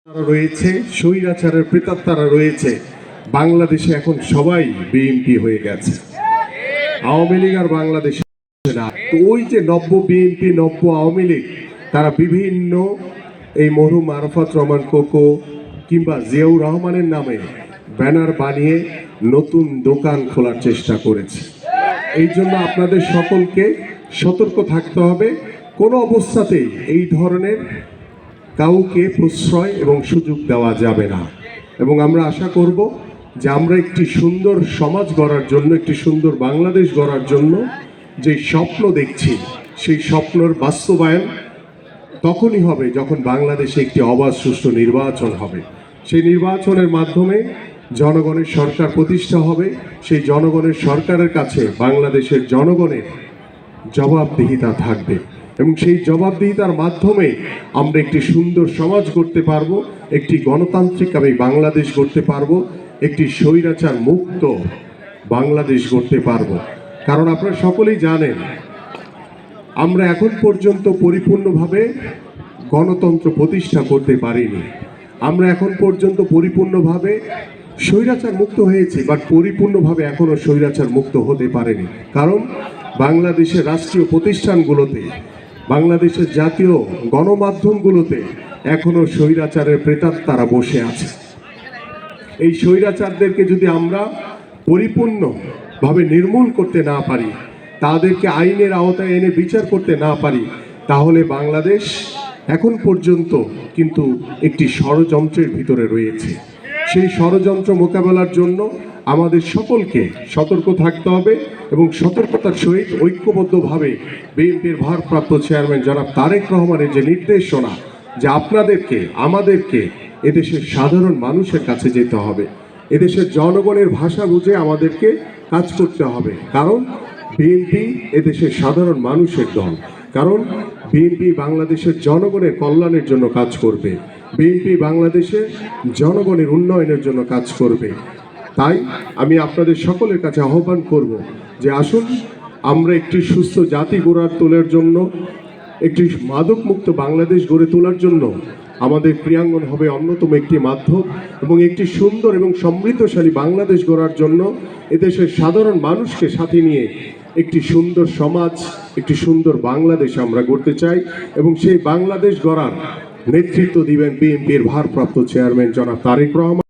তারা রয়েছে, স্বৈরাচারের প্রেতাত্মারা রয়েছে। বাংলাদেশে এখন সবাই বিএনপি হয়ে গেছে, আওয়ামী লীগ আর বাংলাদেশে না। তো ওই যে নব্য বিএনপি, নব্য আওয়ামী লীগ, তারা বিভিন্ন এই মরহুম আরাফাত রহমান কোকো কিংবা জিয়াউর রহমানের নামে ব্যানার বানিয়ে নতুন দোকান খোলার চেষ্টা করেছে। এই জন্য আপনাদের সকলকে সতর্ক থাকতে হবে। কোনো অবস্থাতেই এই ধরনের কাউকে প্রশ্রয় এবং সুযোগ দেওয়া যাবে না। এবং আমরা আশা করব যে আমরা একটি সুন্দর সমাজ গড়ার জন্য, একটি সুন্দর বাংলাদেশ গড়ার জন্য যে স্বপ্ন দেখছি, সেই স্বপ্নের বাস্তবায়ন তখনই হবে যখন বাংলাদেশে একটি অবাধ সুষ্ঠু নির্বাচন হবে। সেই নির্বাচনের মাধ্যমে জনগণের সরকার প্রতিষ্ঠা হবে। সেই জনগণের সরকারের কাছে বাংলাদেশের জনগণের জবাবদিহিতা থাকবে এবং সেই জবাবদিহিতার মাধ্যমে আমরা একটি সুন্দর সমাজ গড়তে পারবো, একটি গণতান্ত্রিক বাংলাদেশ গড়তে পারবো, একটি স্বৈরাচার মুক্ত বাংলাদেশ গড়তে পারবো। কারণ আপনারা সকলেই জানেন, আমরা এখন পর্যন্ত পরিপূর্ণভাবে গণতন্ত্র প্রতিষ্ঠা করতে পারিনি। আমরা এখন পর্যন্ত পরিপূর্ণভাবে স্বৈরাচার মুক্ত হয়েছি, বাট পরিপূর্ণভাবে এখনো স্বৈরাচার মুক্ত হতে পারেনি। কারণ বাংলাদেশের রাষ্ট্রীয় প্রতিষ্ঠানগুলোতে, বাংলাদেশের জাতীয় গণমাধ্যমগুলোতে এখনো স্বৈরাচারের প্রেতাত্মারা বসে আছে। এই স্বৈরাচারদেরকে যদি আমরা পরিপূর্ণভাবে নির্মূল করতে না পারি, তাদেরকে আইনের আওতায় এনে বিচার করতে না পারি, তাহলে বাংলাদেশ এখন পর্যন্ত কিন্তু একটি ষড়যন্ত্রের ভিতরে রয়েছে। সেই ষড়যন্ত্র মোকাবেলার জন্য আমাদের সকলকে সতর্ক থাকতে হবে এবং সতর্কতার সহিত ঐক্যবদ্ধভাবে বিএনপির ভারপ্রাপ্ত চেয়ারম্যান জনাব তারেক রহমানের যে নির্দেশনা, যে আপনাদেরকে, আমাদেরকে এদেশের সাধারণ মানুষের কাছে যেতে হবে, এদেশের জনগণের ভাষা বুঝে আমাদেরকে কাজ করতে হবে। কারণ বিএনপি এদেশের সাধারণ মানুষের দল। কারণ বিএনপি বাংলাদেশের জনগণের কল্যাণের জন্য কাজ করবে, বিএনপি বাংলাদেশের জনগণের উন্নয়নের জন্য কাজ করবে। তাই আমি আপনাদের সকলের কাছে আহ্বান করব যে আসুন আমরা একটি সুস্থ জাতি তোলার জন্য, একটি মাদকমুক্ত বাংলাদেশ গড়ে তোলার জন্য আমাদের ক্রীড়াঙ্গন হবে অন্যতম একটি মাধ্যম, এবং একটি সুন্দর এবং সমৃদ্ধশালী বাংলাদেশ গড়ার জন্য এদেশের সাধারণ মানুষকে সাথে নিয়ে একটি সুন্দর সমাজ, একটি সুন্দর বাংলাদেশ আমরা গড়তে চাই। এবং সেই বাংলাদেশ গড়ার নেতৃত্ব দিবেন বিএনপির ভারপ্রাপ্ত চেয়ারম্যান জনাব তারেক রহমান।